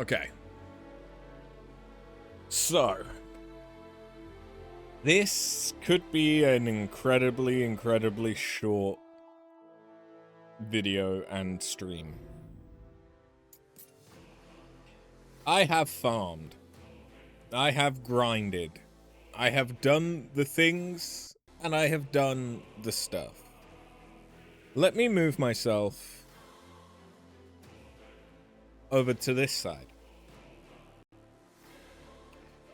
Okay. So, this could be an incredibly short video and stream. I have farmed. I have grinded. I have done the things, and I have done the stuff. Let me move myself over to this side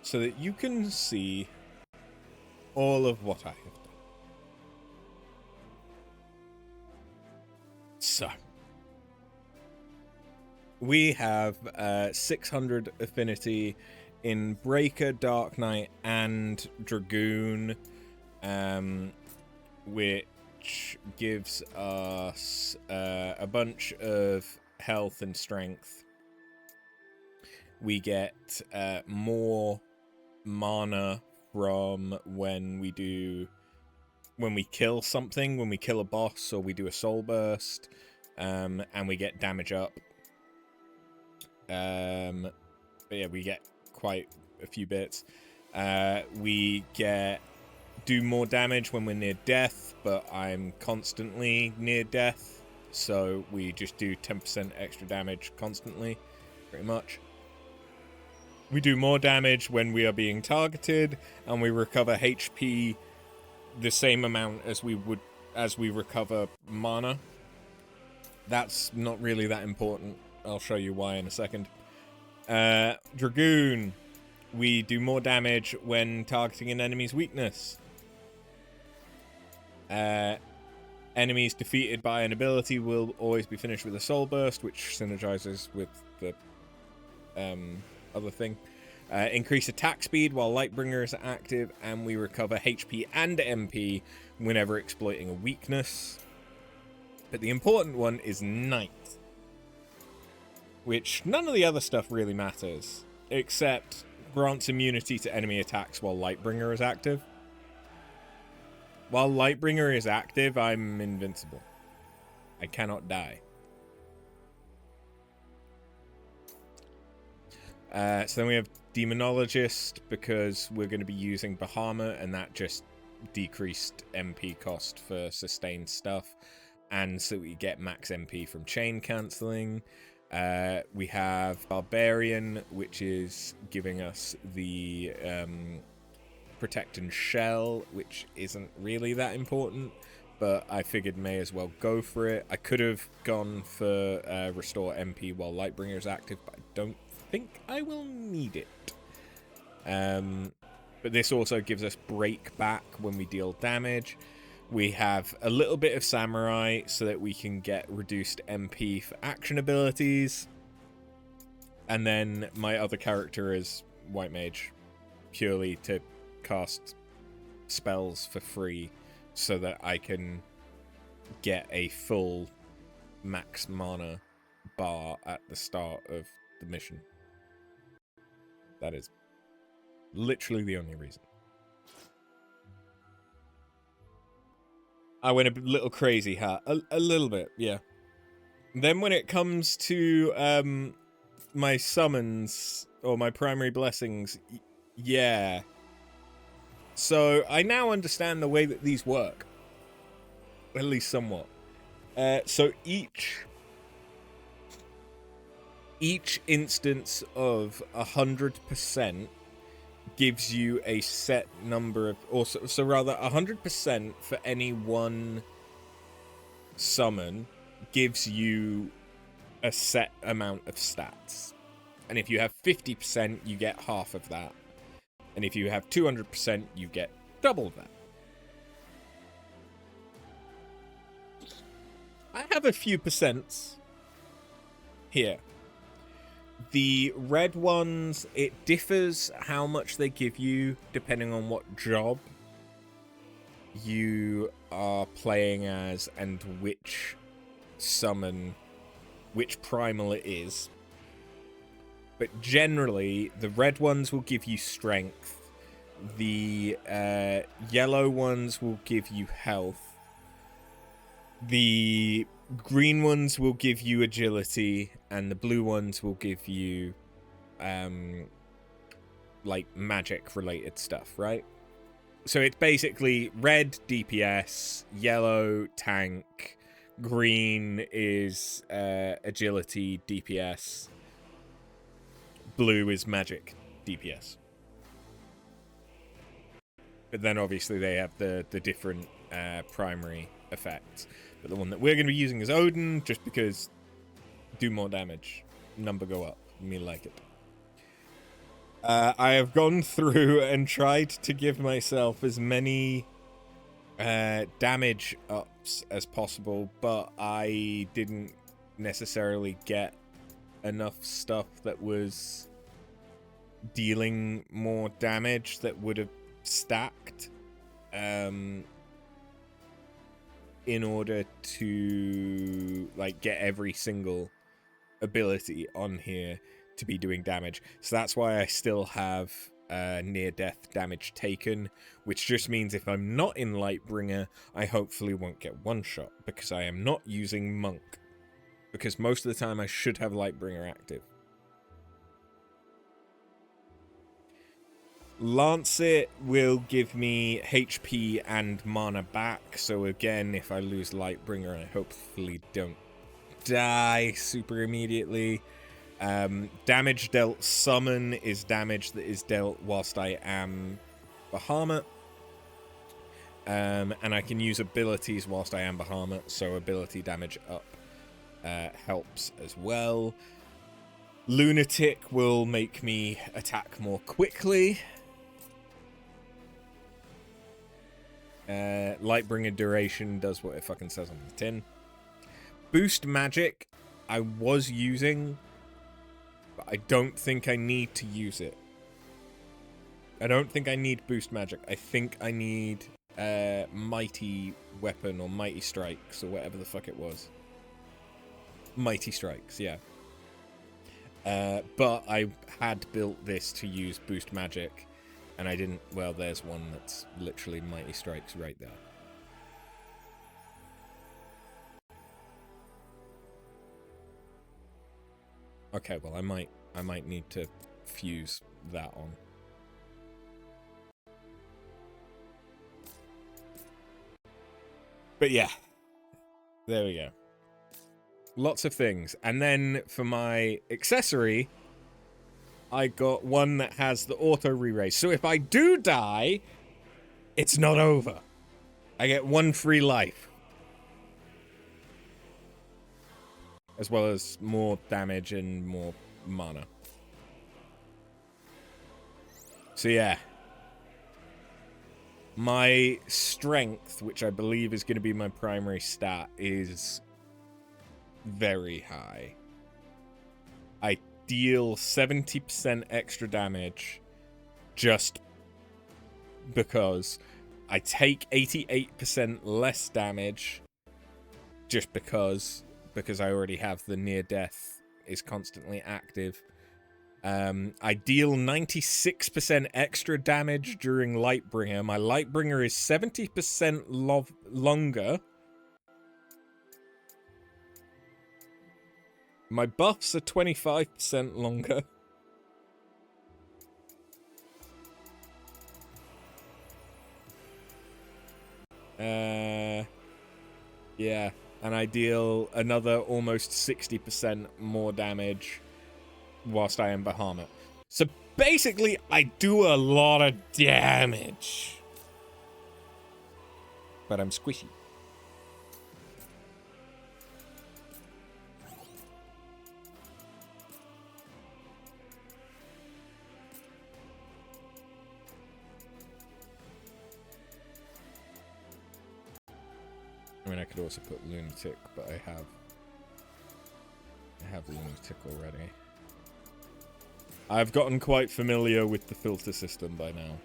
so that you can see all of what I have done. So, we have 600 affinity in Breaker, Dark Knight, and Dragoon, which gives us a bunch of health and strength. We get more mana from when we kill something, when we kill a boss, or we do a soul burst, and we get damage up. But yeah, we get quite a few bits. We do more damage when we're near death, but I'm constantly near death, so we just do 10% extra damage constantly, pretty much. We do more damage when we are being targeted, and we recover HP the same amount as we recover mana. That's not really that important. I'll show you why in a second. Dragoon. We do more damage when targeting an enemy's weakness. Enemies defeated by an ability will always be finished with a soul burst, which synergizes with the other thing. Increase attack speed while Lightbringer is active, and we recover HP and MP whenever exploiting a weakness. But the important one is Night, which none of the other stuff really matters, except grants immunity to enemy attacks while Lightbringer is active. While Lightbringer is active, I'm invincible. I cannot die. So then we have Demonologist, because we're going to be using Bahamut, and that just decreased MP cost for sustained stuff, and so we get max MP from chain cancelling. We have Barbarian, which is giving us the Protect and Shell, which isn't really that important, but I figured may as well go for it. I could have gone for Restore MP while Lightbringer is active, but I don't think I will need it. But this also gives us break back when we deal damage. We have a little bit of Samurai so that we can get reduced MP for action abilities. And then my other character is White Mage, purely to cast spells for free so that I can get a full max mana bar at the start of the mission. That is literally the only reason. I went a little crazy, huh? A little bit, yeah. Then when it comes to my summons, or my primary blessings, yeah. So I now understand the way that these work. At least somewhat. So each instance of 100% gives you a set number of, so rather 100% for any one summon gives you a set amount of stats. And if you have 50%, you get half of that. And if you have 200%, you get double that. I have a few percents here. The red ones, it differs how much they give you depending on what job you are playing as and which summon, which primal it is. But generally, the red ones will give you strength. The yellow ones will give you health. The green ones will give you agility, and the blue ones will give you like magic related stuff, right? So it's basically red DPS, yellow tank, green is agility DPS, blue is magic DPS. But then obviously they have the different primary effects. But the one that we're going to be using is Odin, just because do more damage, number go up, me like it. I have gone through and tried to give myself as many damage ups as possible, but I didn't necessarily get enough stuff that was dealing more damage that would have stacked in order to like get every single ability on here to be doing damage. So that's why I still have near death damage taken, which just means if I'm not in Lightbringer, I hopefully won't get one shot, because I am not using Monk, because most of the time I should have Lightbringer active. Lancet will give me HP and mana back, so again, if I lose Lightbringer, I hopefully don't die super immediately. Damage dealt summon is damage that is dealt whilst I am Bahamut. And I can use abilities whilst I am Bahamut, so ability damage up helps as well. Lunatic will make me attack more quickly. Lightbringer duration does what it fucking says on the tin. Boost magic I was using, but I don't think I need to use it. I don't think I need boost magic. I think I need mighty weapon or mighty strikes or whatever the fuck it was. Mighty strikes, yeah. But I had built this to use boost magic, and I didn't. Well, there's one that's literally mighty strikes right there. Okay, well, I might need to fuse that on. But yeah, there we go. Lots of things. And then for my accessory, I got one that has the auto re-raise. So if I do die, it's not over. I get 1 free life. As well as more damage and more mana. So yeah. My strength, which I believe is going to be my primary stat, is very high. I deal 70% extra damage just because. I take 88% less damage just because I already have the near death is constantly active. I deal 96% extra damage during Lightbringer. My Lightbringer is 70% longer. My buffs are 25% longer. Yeah, and I deal another almost 60% more damage whilst I am Bahamut. So basically, I do a lot of damage. But I'm squishy. I mean, I could also put Lunatic, but I have Lunatic already. I've gotten quite familiar with the filter system by now.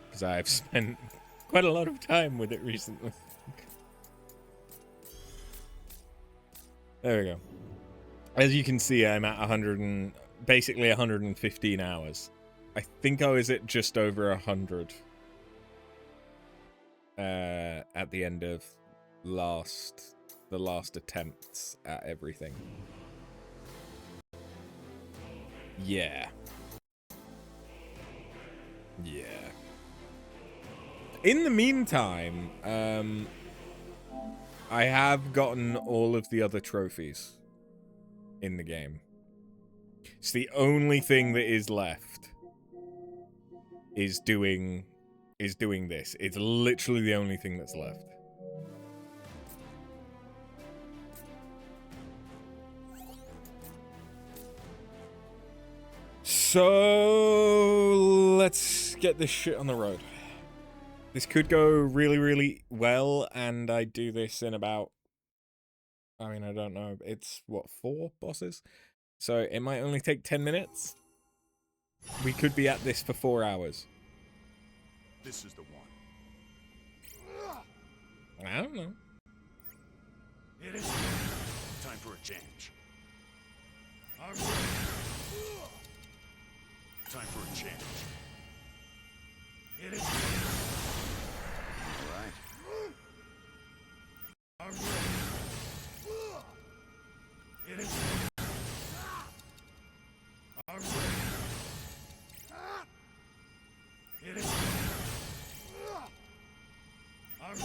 Because I've spent quite a lot of time with it recently. There we go. As you can see, I'm at 100 and basically 115 hours. I think I was at just over 100 at the end of the last attempts at everything. Yeah. Yeah. In the meantime, I have gotten all of the other trophies in the game. It's the only thing that is left is doing this. It's literally the only thing that's left. So let's get this shit on the road. This could go really, really well, and I do this in about, I mean, I don't know, it's what, 4 bosses? So it might only take 10 minutes. We could be at this for 4 hours. This is the one. I don't know. It is time for a change. Time for a change. It is all right. It is all right. It is all right.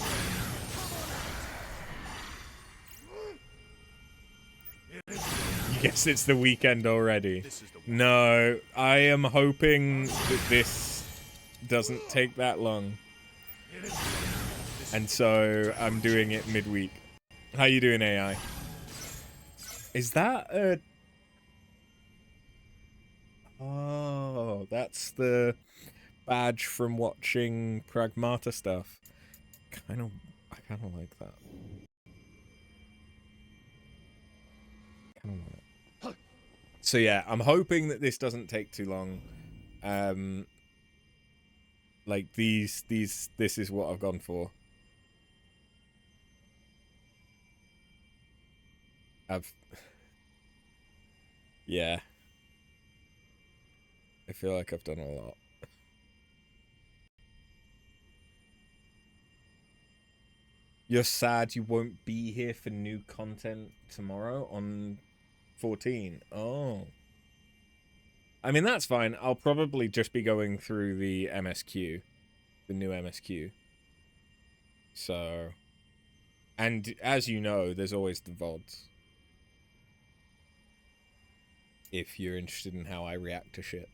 You guess it's the weekend already. No, I am hoping that this doesn't take that long. And so I'm doing it midweek. How you doing, AI? Is that a... Oh, that's the badge from watching Pragmata stuff. I kind of like that. So yeah, I'm hoping that this doesn't take too long. Like this is what I've gone for. Yeah. I feel like I've done a lot. You're sad you won't be here for new content tomorrow on 14. Oh. I mean, that's fine. I'll probably just be going through the MSQ. The new MSQ. So... And as you know, there's always the VODs. If you're interested in how I react to shit.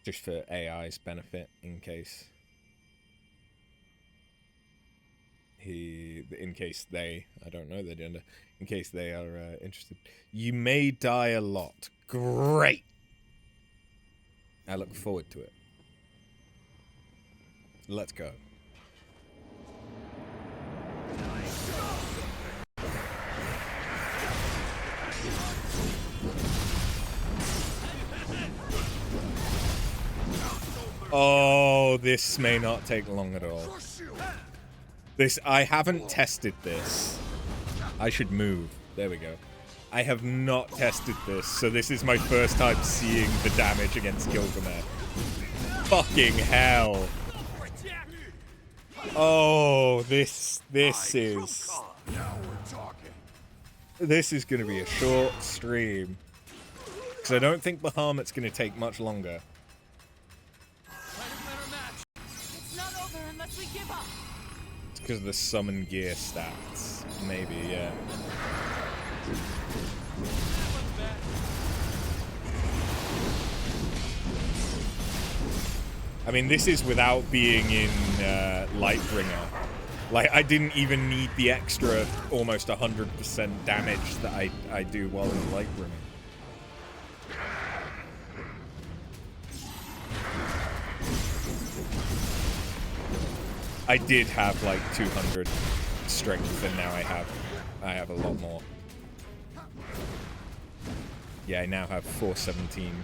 Just for AI's benefit, in case they, I don't know their gender, in case they are interested. You may die a lot. Great! I look forward to it. Let's go. Oh, this may not take long at all. I haven't tested this. I should move. There we go. I have not tested this, so this is my first time seeing the damage against Gilgamesh. Fucking hell. Oh, this is gonna be a short stream. Because I don't think Bahamut's gonna take much longer. It's because of the summon gear stats. Maybe, yeah. I mean, this is without being in Lightbringer. Like, I didn't even need the extra almost 100% damage that I do while in Lightbringer. I did have like 200 strength, and now I have a lot more. Yeah, I now have 417.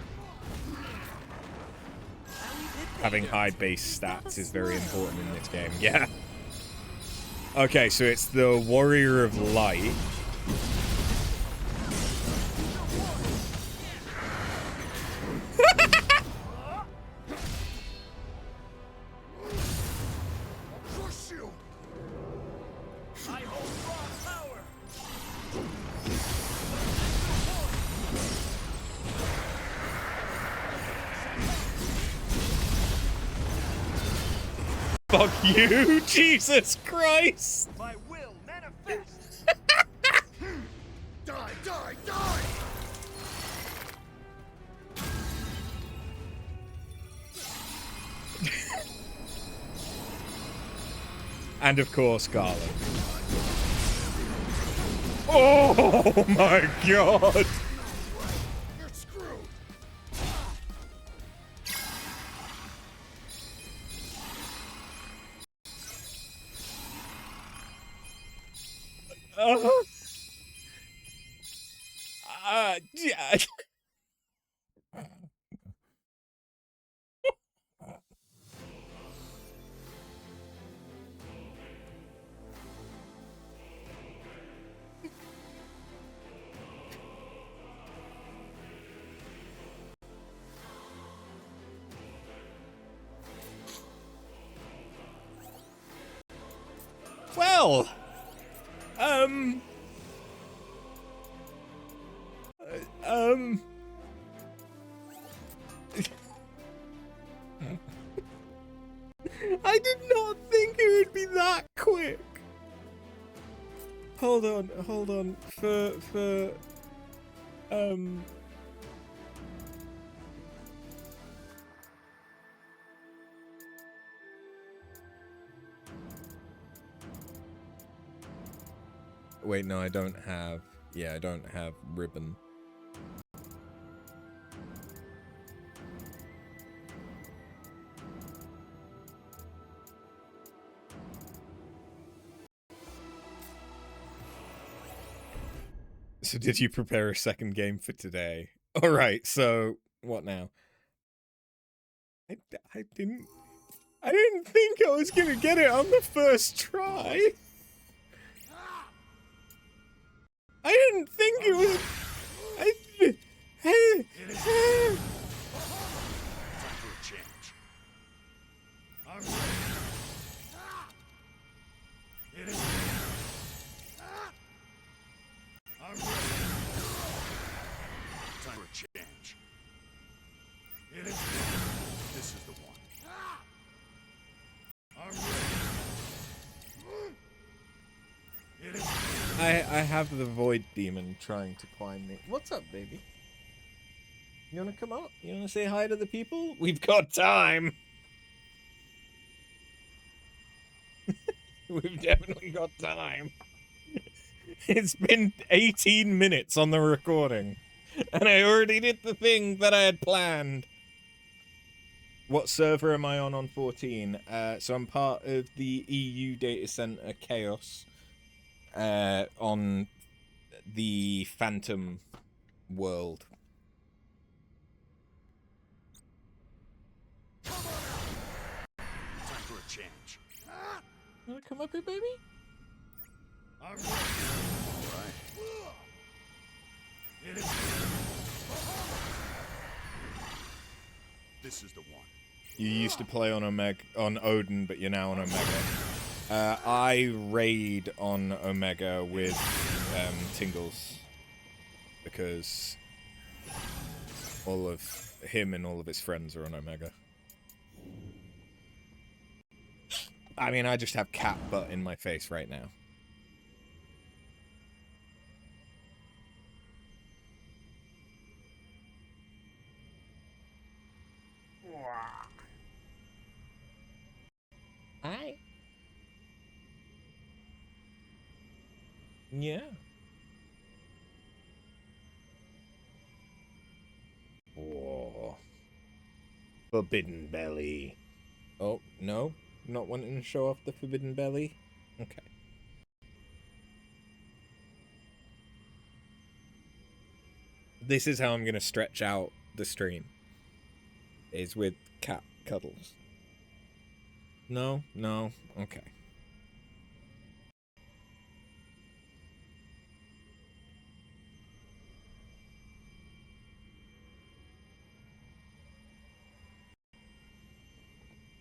Having high base stats is very important in this game. Yeah. Okay, so it's the Warrior of Light. Fuck you, Jesus Christ! My will manifest. Die, die, die! And of course, Garland. Oh my god! You're screwed. Yeah. Well, I did not think it would be that quick. Hold on. Wait, no, I don't have. Yeah, I don't have ribbon. So did you prepare a second game for today? All right. So what now? I didn't think I was gonna get it on the first try. I didn't think it was. Time for a change. I'm ready. It is. I'm ready. Time for a change. It is. This is the one. I'm ready. It is. I have the void demon trying to climb me. What's up, baby? You wanna come up? You wanna say hi to the people? We've got time. We've definitely got time. It's been 18 minutes on the recording, and I already did the thing that I had planned. What server am I on 14? So I'm part of the EU data center Chaos on the Phantom world. Time for a change. You wanna come up here, baby? I'm ready. All right. It is. This is the one. You used to play on Odin, but you're now on Omega. I raid on Omega with Tingles because all of him and all of his friends are on Omega. I mean, I just have cat butt in my face right now. Hi. Yeah. Oh. Forbidden belly. Oh, no? Not wanting to show off the forbidden belly? Okay. This is how I'm going to stretch out the stream. Is with cat cuddles. No? No? Okay.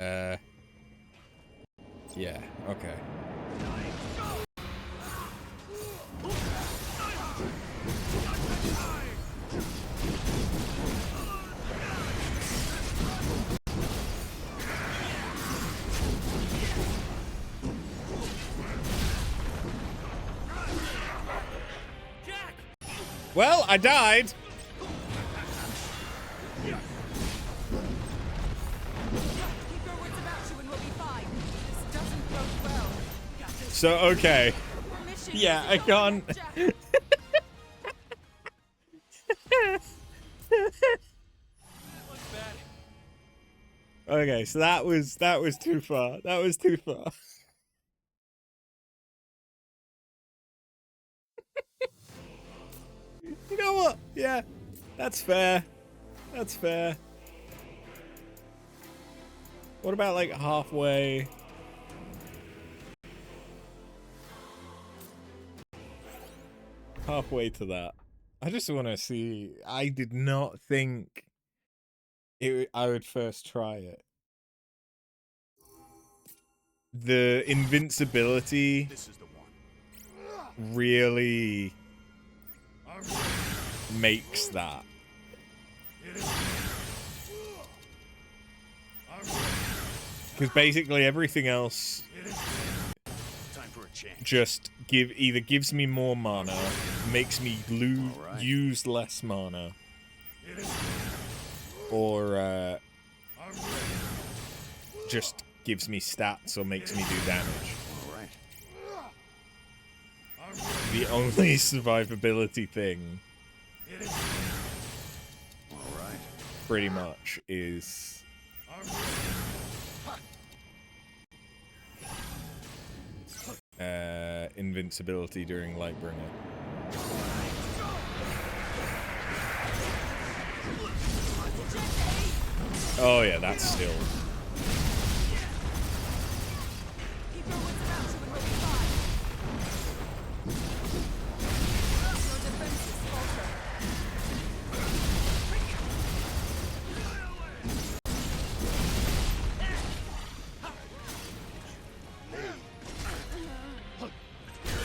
Yeah, okay. Well, I died. So, okay. Yeah, I can't. Okay, so that was too far. That was too far. You know what? Yeah, that's fair. That's fair. What about like halfway? Halfway to that. I just want to see. I did not think I would first try it. The invincibility This is the one. really makes that. Because basically everything else Time for a change. just either gives me more mana, makes me use less mana, or just gives me stats or makes me do damage. The only survivability thing pretty much is invincibility during Lightbringer. Oh yeah, that's still.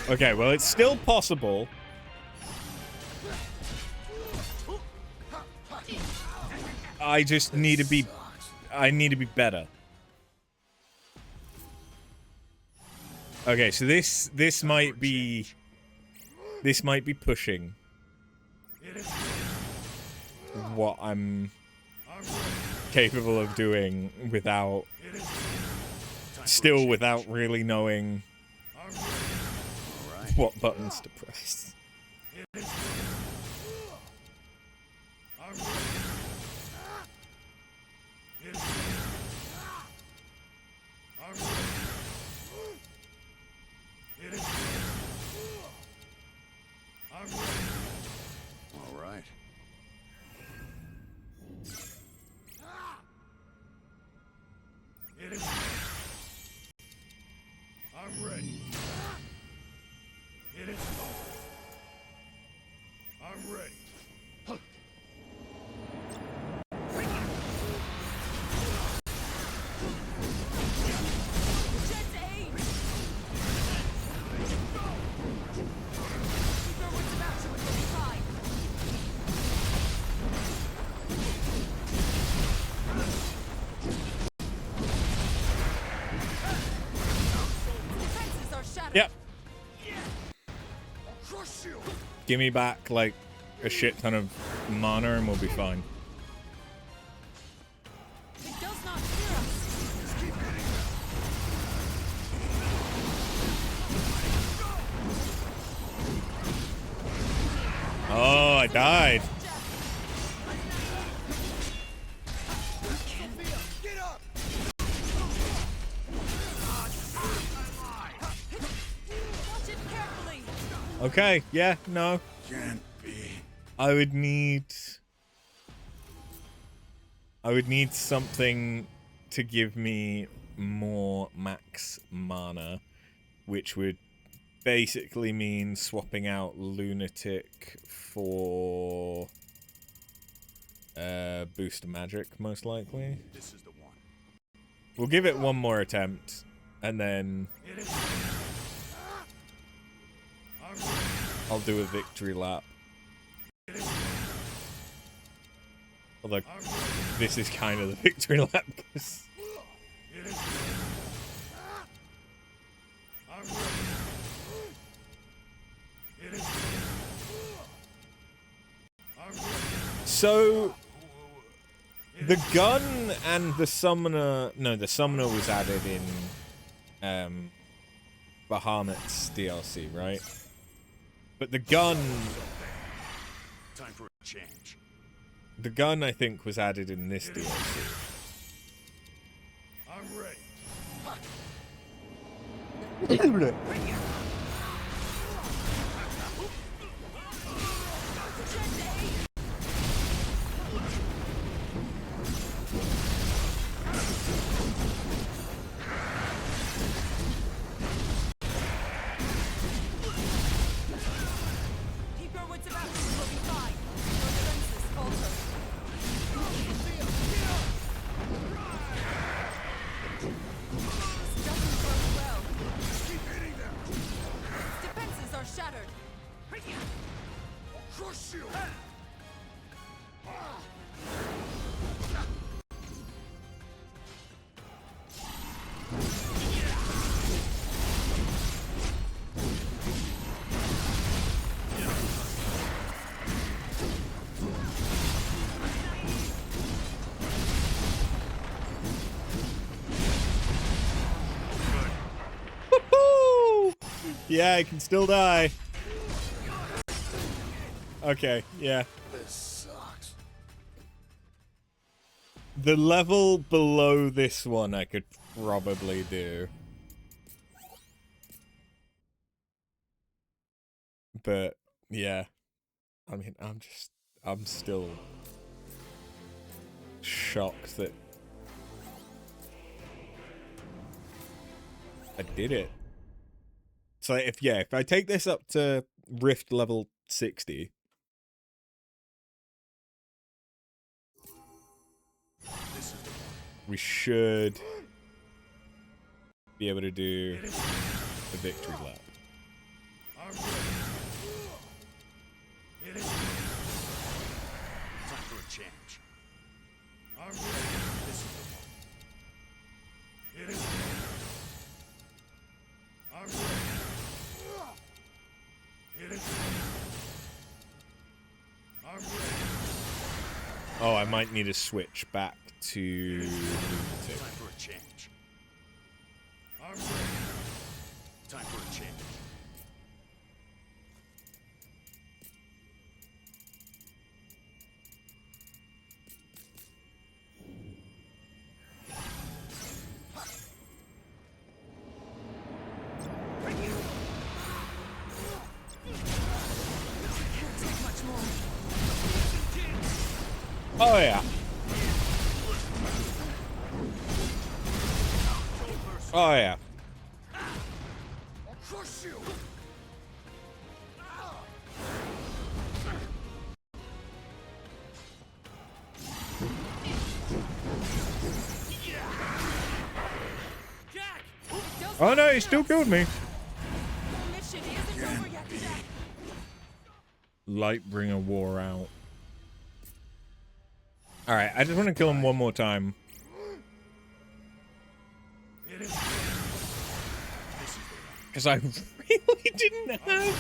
Okay, well, it's still possible. I just need to be... I need to be better. Okay, so this might be... This might be pushing what I'm capable of doing without... Still without really knowing what buttons to press. All right. I'm ready. It is. I'm ready. Yep. Give me back, like, a shit ton of mana and we'll be fine. It does not fear us. Oh, I died. Get up! Watch it carefully. Okay, yeah, no. Can't be. I would need something to give me more max mana, which would basically mean swapping out Lunatic for booster magic, most likely. This is the one. We'll give it one more attempt, and then I'll do a victory lap. Although, this is kind of the victory lap, because... So, the gun and the summoner... No, the summoner was added in Bahamut's DLC, right? But the gun... Time for a change. The gun, I think, was added in this DLC. I'm ready. Keep your wits about you. We'll be fine. Your defenses falter. This doesn't bode well. Keep hitting them. Defenses are shattered. Crush you. Woohoo! Yeah, I can still die. Okay, yeah. This sucks. The level below this one I could probably do. But, yeah. I mean, I'm still shocked that I did it. So if I take this up to Rift level 60, we should be able to do a victory lap. I'm ready. It is. Time for a change. I'm ready. This is the one. It is. I'm ready. It is. I'm ready. Oh, I might need to switch back to... Time for a change. I'm ready. Time for a change. Can't take much more. Oh, yeah. Oh, yeah. I'll crush you. Jack! It does Oh, not no, he fear still us. killed me. Your mission isn't over yet, Jack. Lightbringer wore out. Alright, I just want to kill him one more time. It is. Because I really didn't have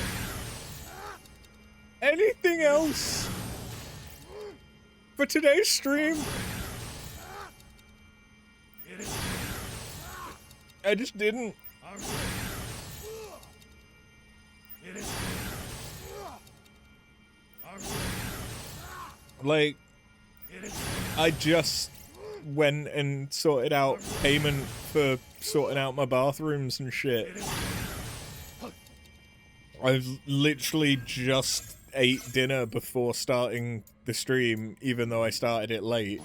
anything else for today's stream. It is. I just didn't. I'm ready. It is. I'm ready. Like, It is. I just went and sorted out payment for sorting out my bathrooms and shit. I've literally just ate dinner before starting the stream, even though I started it late.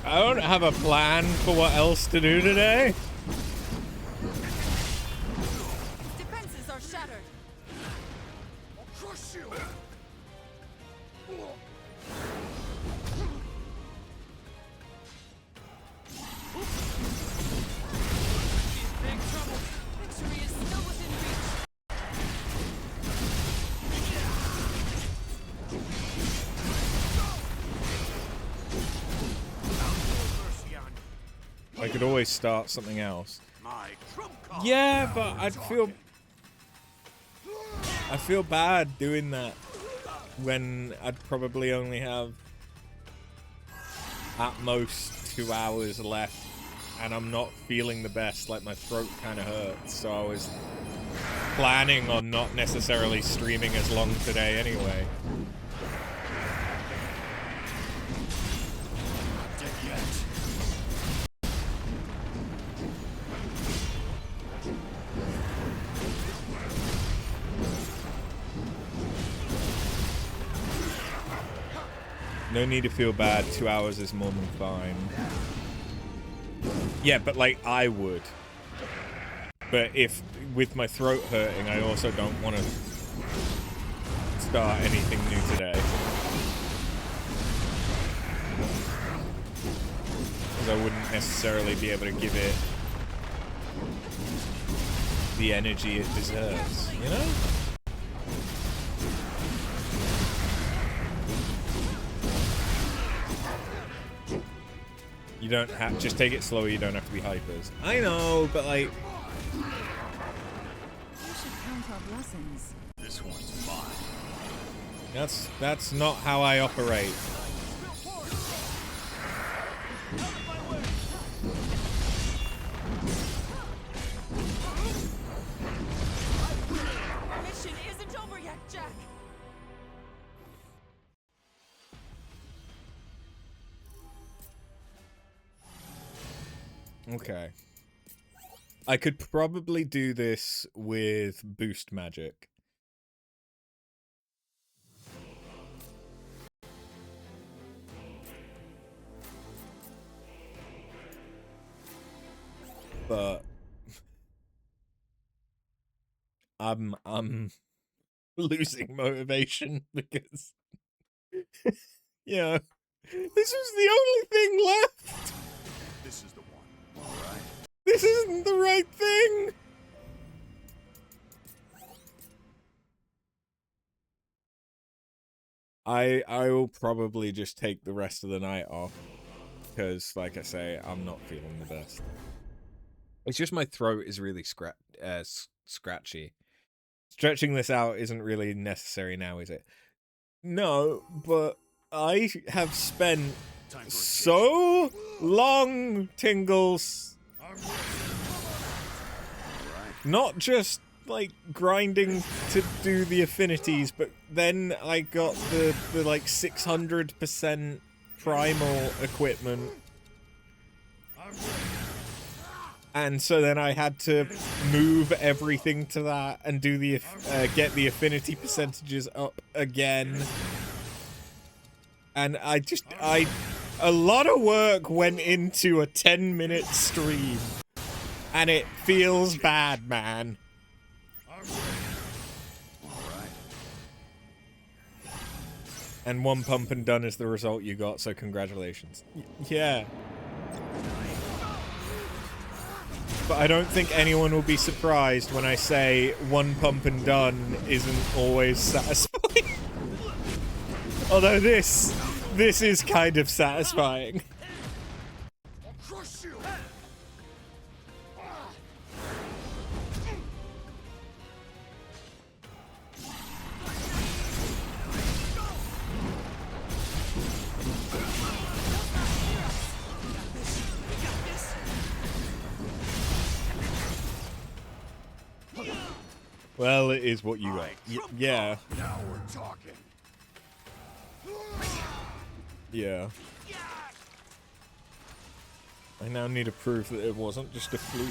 I don't have a plan for what else to do today. I'll crush you. Big trouble. Victory is still within reach. Mercy on you. I could always start something else. My trump card. Yeah, Now but we're I feel bad doing that when I'd probably only have at most 2 hours left, and I'm not feeling the best. Like, my throat kind of hurts, so I was planning on not necessarily streaming as long today anyway. Dead yet. No need to feel bad. 2 hours is more than fine. Yeah, but like, I would. But if, with my throat hurting, I also don't want to start anything new today. Because I wouldn't necessarily be able to give it the energy it deserves, you know? You don't have, just take it slower, you don't have to be hypers. I know, but like... You should count our blessings. This one's mine. That's not how I operate. Our mission isn't over yet, Jack. Okay. I could probably do this with boost magic. But I'm losing motivation because you know, this was the only thing left. This is the one. All right. This isn't the right thing. I will probably just take the rest of the night off because, like I say, I'm not feeling the best. It's just my throat is really scratchy. Stretching this out isn't really necessary now, is it? No, but I have spent Time for a so long, Tingles. All right. Not just like grinding to do the affinities, but then I got the like 600% primal equipment. And so then I had to move everything to that and do the get the affinity percentages up again. And a lot of work went into a 10-minute stream. And it feels bad, man. And one pump and done is the result you got, so congratulations. Yeah. But I don't think anyone will be surprised when I say one pump and done isn't always satisfying. Although this is kind of satisfying. I'll crush you. Well, it is what you got. Yeah. Now we're talking. Yeah. I now need to prove that it wasn't just a fluke.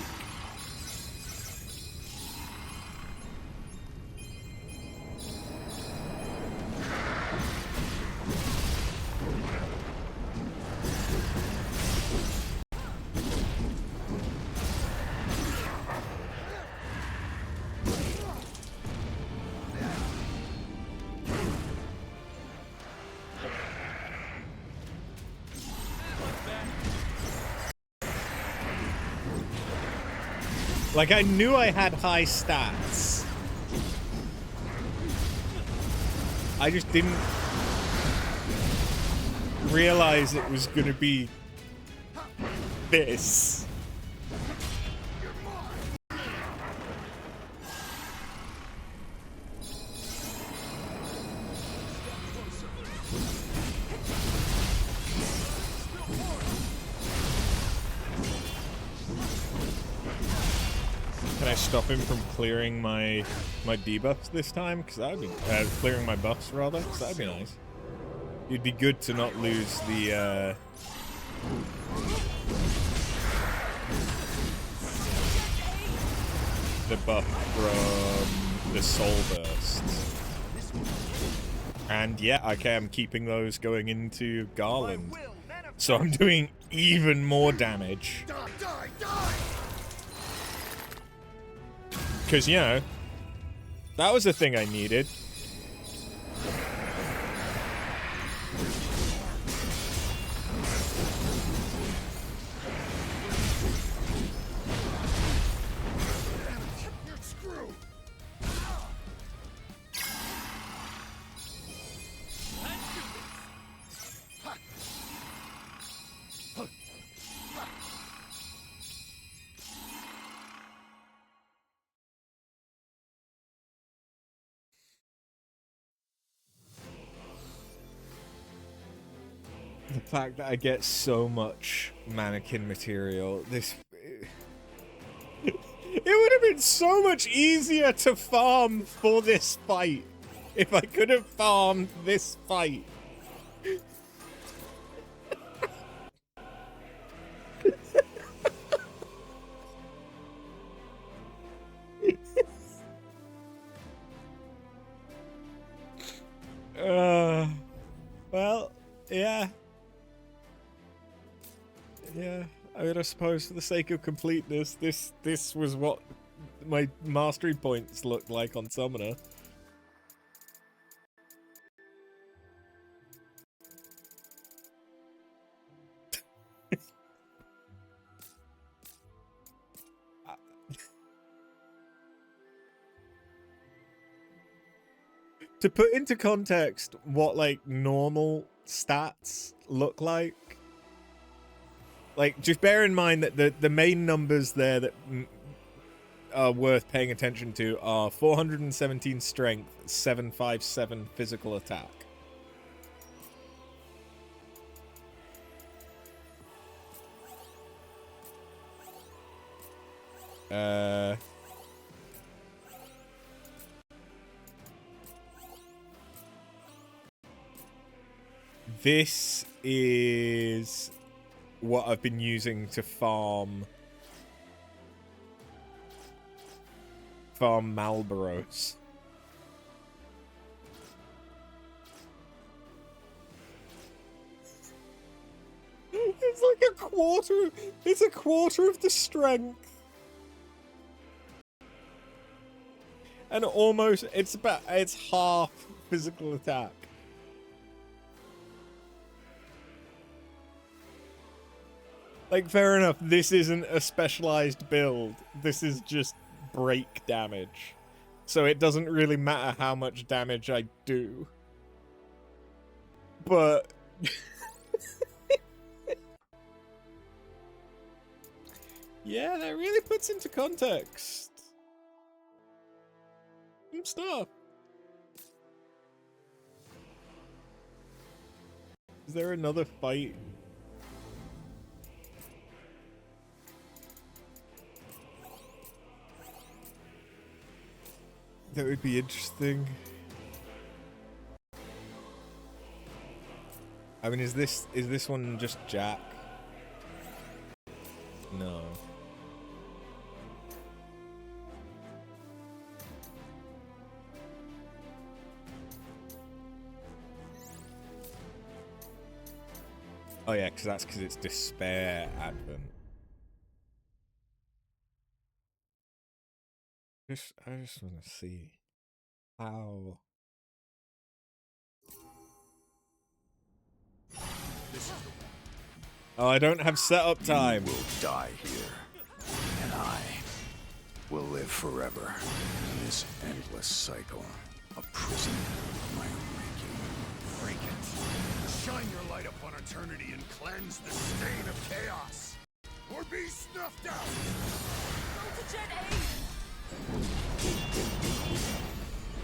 Like, I knew I had high stats. I just didn't realize it was gonna be this. Can I stop him from clearing my debuffs this time? Because that would be clearing my buffs rather. Because that'd be nice. It'd be good to not lose the buff from the soul bursts. And yeah, okay, I'm keeping those going into Garland. So I'm doing even more damage. Because, you know, that was the thing I needed. The fact that I get so much mannequin material, this... It would have been so much easier to farm for this fight if I could have farmed this fight. Well, yeah. Yeah, I mean, I suppose for the sake of completeness, this was what my mastery points looked like on Summoner. To put into context what, like, normal stats look like, just bear in mind that the main numbers there that are worth paying attention to are 417 strength, 757 physical attack. This is what I've been using to farm Marlboros. It's like a quarter. It's a quarter of the strength, and almost it's half physical attack. Like, fair enough, this isn't a specialized build. This is just break damage. So it doesn't really matter how much damage I do. But... yeah, that really puts into context some stuff. Is there another fight? That would be interesting. I mean, is this one just Jack? No. Oh yeah, that's because it's Despair Advent. I just want to see how. Oh, I don't have setup time. You will die here, and I will live forever in this endless cycle. A prison of my own making. Break it. Shine your light upon eternity and cleanse the stain of chaos. Or be snuffed out! Go to Gen A!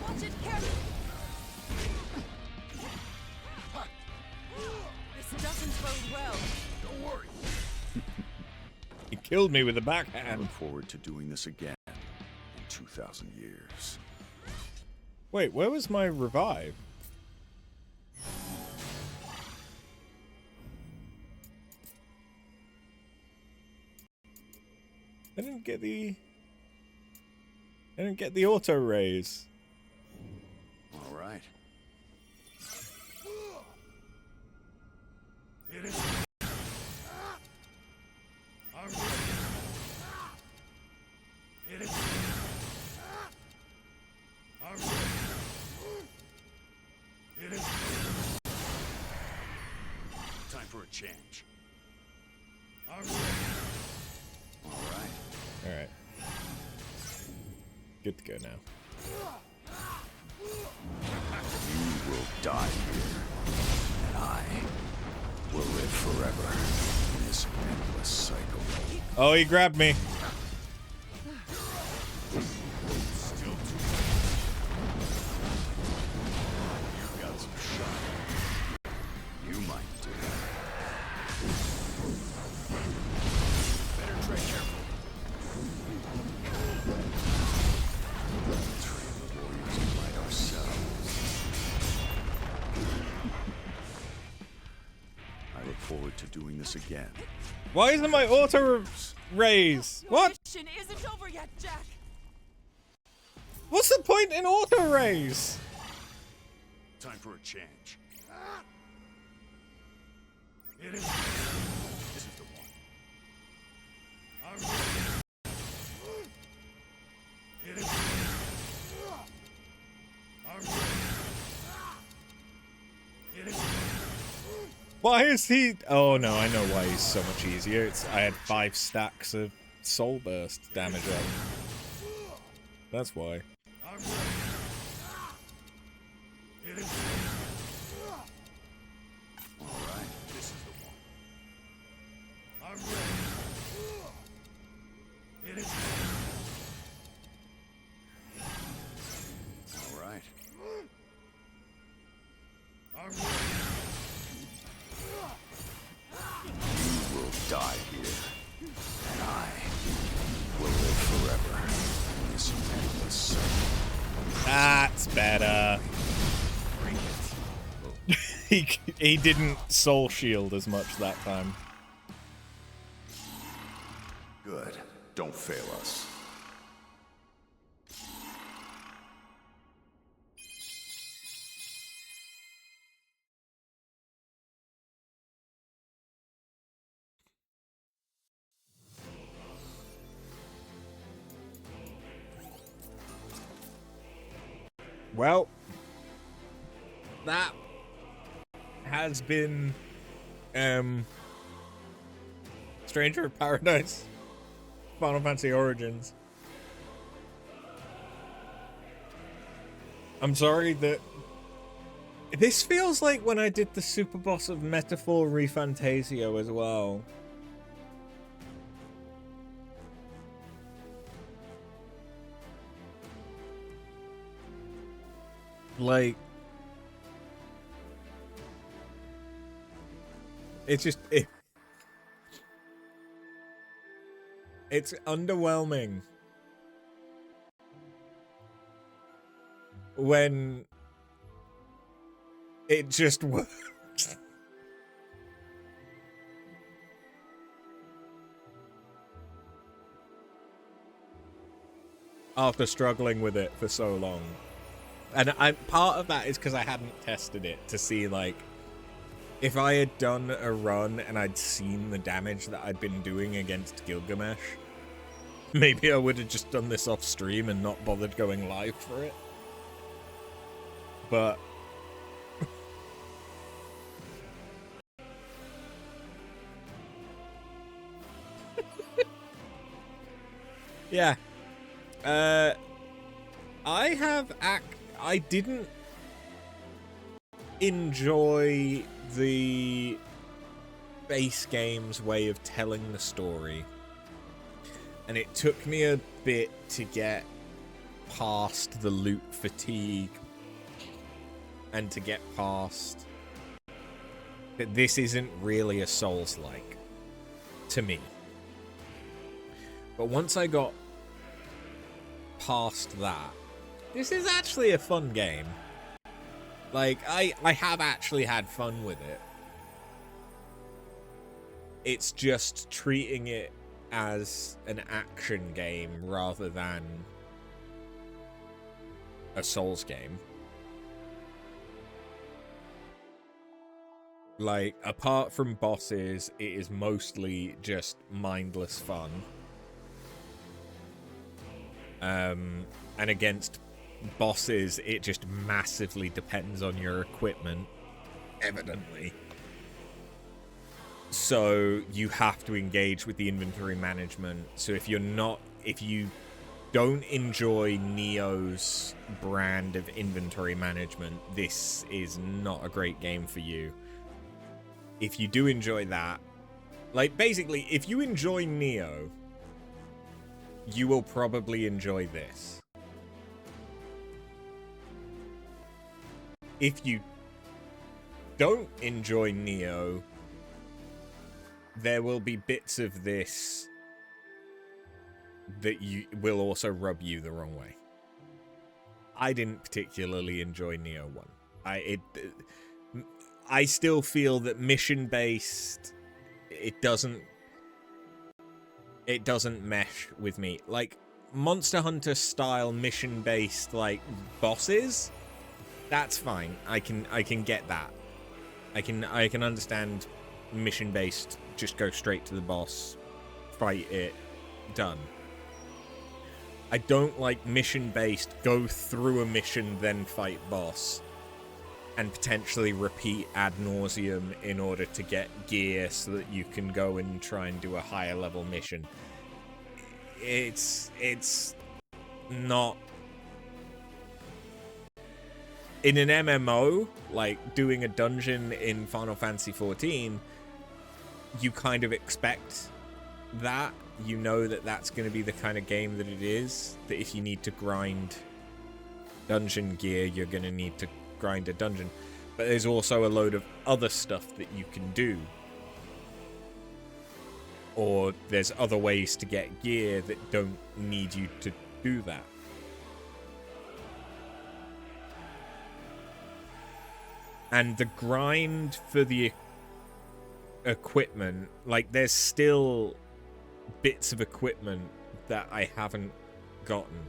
Watch it carefully! This doesn't bode well. Don't worry. He killed me with a I backhand. look forward to doing this again in 2,000 years. Wait, where was my revive? I didn't get the auto raise. All right. It is. I'm ready. It is. I'm ready. It is. Time for a change. I'm ready. All right. Alright. Good to go now. You will die here, and I will live forever in this endless cycle. Oh, he grabbed me. Still too. You've got some shot. You might do that. Better tread careful. Train the warriors like ourselves. I look forward to doing this again. Why isn't my auto raise? Your What? mission isn't over yet, Jack! What's the point in auto raise? Time for a change. It is. This is the one. I'm ready. It is. I'm ready. It is. Why is he? Oh no, I know why he's so much easier. I had 5 stacks of soul burst damage up. That's why. I'm ready. It is. All right, this is the one. I'm ready. It is. All right. I'm ready. You will die here, and I will live forever in this endless cycle. That's better. he didn't soul shield as much that time. Good. Don't fail us. Well, that has been Stranger of Paradise Final Fantasy Origins. I'm sorry that this feels like when I did the super boss of Metaphor Refantasio as well. Like, it's just it's underwhelming when it just works. After struggling with it for so long. And part of that is because I hadn't tested it to see, like, if I had done a run and I'd seen the damage that I'd been doing against Gilgamesh, maybe I would have just done this off stream and not bothered going live for it. But yeah, I didn't enjoy the base game's way of telling the story, and it took me a bit to get past the loot fatigue and to get past that this isn't really a Souls-like to me. But once I got past that, this is actually a fun game. Like, I have actually had fun with it. It's just treating it as an action game rather than a Souls game. Like, apart from bosses, it is mostly just mindless fun. And against bosses, it just massively depends on your equipment, evidently. So you have to engage with the inventory management. So if you don't enjoy Neo's brand of inventory management, this is not a great game for you. If you do enjoy that, like, basically, if you enjoy Neo, you will probably enjoy this. If you don't enjoy Neo, there will be bits of this that will also rub you the wrong way. I didn't particularly enjoy Neo 1. I still feel that mission-based, it doesn't mesh with me. Like, Monster Hunter style mission-based, like, bosses, that's fine. I can get that. I can understand mission-based, just go straight to the boss, fight it, done. I don't like mission-based, go through a mission, then fight boss, and potentially repeat ad nauseum in order to get gear so that you can go and try and do a higher level mission. It's not... In an MMO, like doing a dungeon in Final Fantasy XIV, you kind of expect that. You know that that's going to be the kind of game that it is. That if you need to grind dungeon gear, you're going to need to grind a dungeon. But there's also a load of other stuff that you can do. Or there's other ways to get gear that don't need you to do that. And the grind for the equipment, like, there's still bits of equipment that I haven't gotten.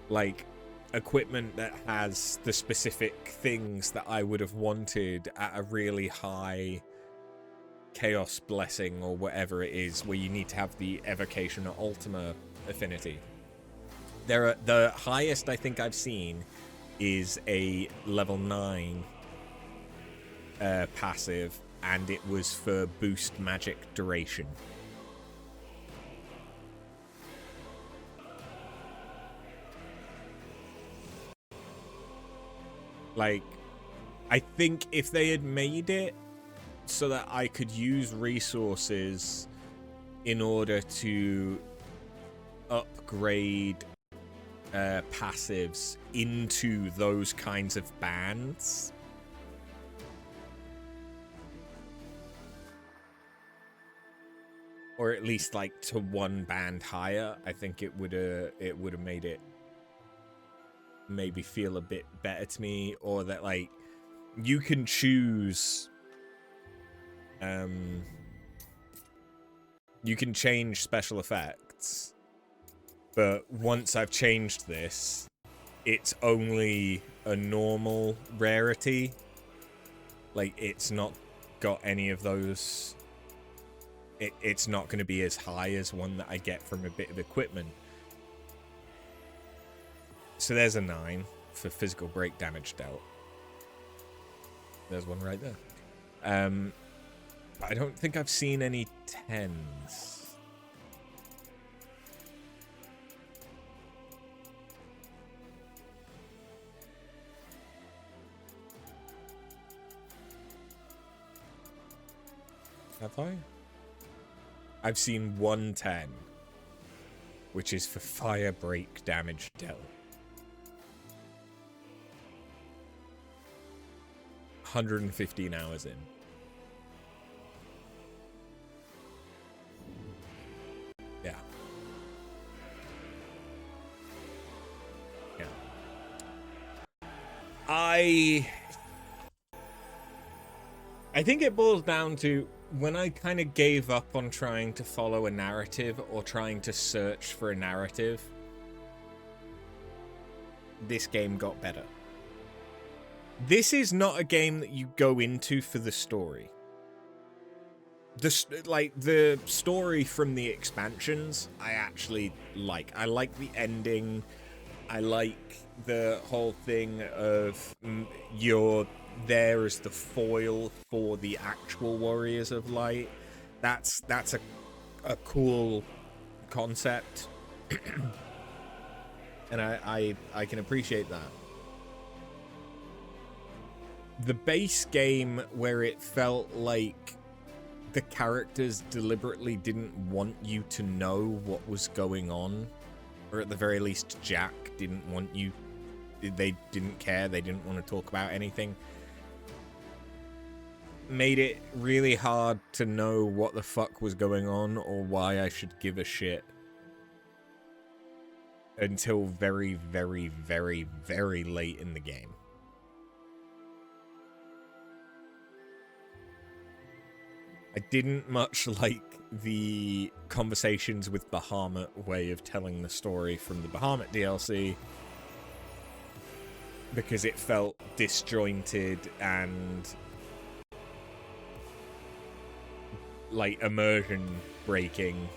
Like, equipment that has the specific things that I would have wanted at a really high Chaos Blessing or whatever it is, where you need to have the Evocation or Ultima affinity. The highest I think I've seen is a level 9 passive, and it was for boost magic duration. Like, I think if they had made it so that I could use resources in order to upgrade passives into those kinds of bands, or at least like to one band higher, I think it would have made it maybe feel a bit better to me. Or that, like, you can choose you can change special effects, but once I've changed this, it's only a normal rarity. Like, it's not got any of those. It's not going to be as high as one that I get from a bit of equipment. So there's a 9 for physical break damage dealt. There's one right there. I don't think I've seen any 10s. Have I? I've seen 110, which is for fire break damage dealt. 115 hours in. Yeah. Yeah. I think it boils down to when I kind of gave up on trying to follow a narrative or trying to search for a narrative, this game got better. This is not a game that you go into for the story. The story from the expansions, I actually like. I like the ending. I like the whole thing of you're there as the foil for the actual Warriors of Light. That's a cool concept. And I can appreciate that. The base game where it felt like the characters deliberately didn't want you to know what was going on, or at the very least Jack didn't want you, they didn't care, they didn't want to talk about anything, made it really hard to know what the fuck was going on or why I should give a shit until very, very, very, very late in the game. I didn't much like the conversations with Bahamut way of telling the story from the Bahamut DLC, because it felt disjointed and like immersion breaking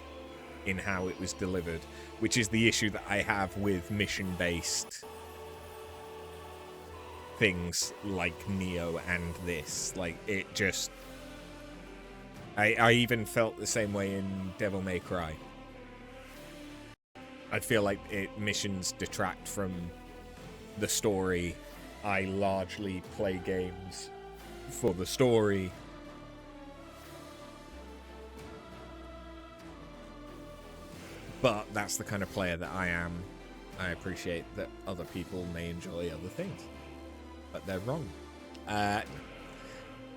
in how it was delivered, which is the issue that I have with mission-based things like Neo and this. Like, it just... I even felt the same way in Devil May Cry. I feel like missions detract from the story. I largely play games for the story. But that's the kind of player that I am. I appreciate that other people may enjoy other things. But they're wrong. They're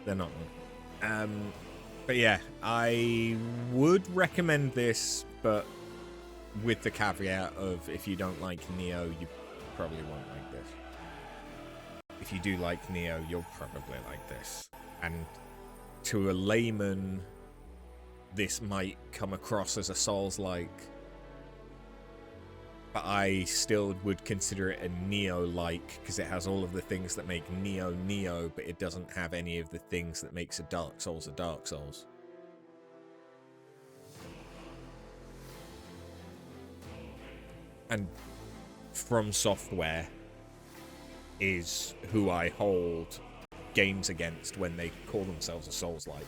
not wrong. But yeah, I would recommend this, but with the caveat of if you don't like Neo, you probably won't like this. If you do like Neo, you'll probably like this. And to a layman, this might come across as a Souls-like, but I still would consider it a Neo-like, because it has all of the things that make Neo Neo, but it doesn't have any of the things that makes a Dark Souls a Dark Souls. And From Software is who I hold games against when they call themselves a Souls-like,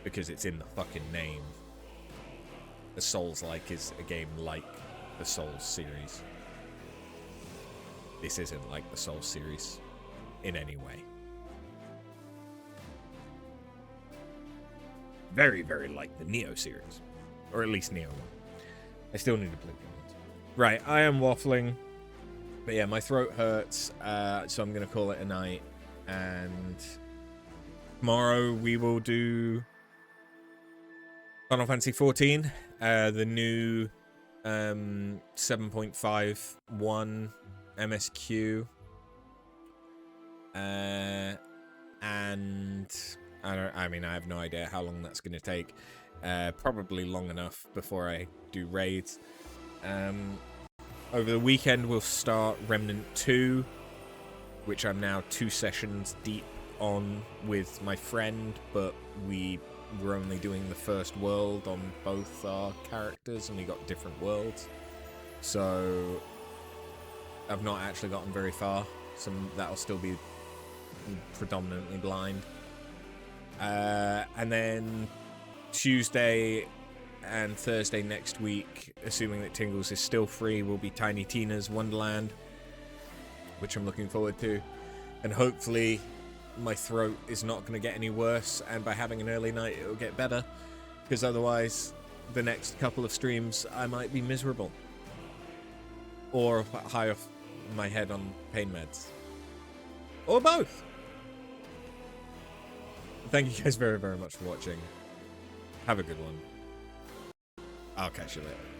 because it's in the fucking name. A Souls-like is a game like the Souls series. This isn't like the Souls series in any way. Very, very like the Neo series. Or at least Neo 1. I still need to play games. Right, I am waffling. But yeah, my throat hurts, so I'm going to call it a night. And tomorrow we will do Final Fantasy XIV, the new 7.51 MSQ, and I have no idea how long that's going to take. Probably long enough before I do raids. Over the weekend we'll start Remnant 2, which I'm now 2 sessions deep on with my friend, but we're only doing the first world on both our characters, and we got different worlds. So I've not actually gotten very far. That'll still be predominantly blind. And then Tuesday and Thursday next week, assuming that Tingles is still free, will be Tiny Tina's Wonderland, which I'm looking forward to. And hopefully my throat is not going to get any worse, and by having an early night it'll get better, because otherwise the next couple of streams I might be miserable or high off my head on pain meds, or both. Thank you guys very, very much for watching. Have a good one. I'll catch you later.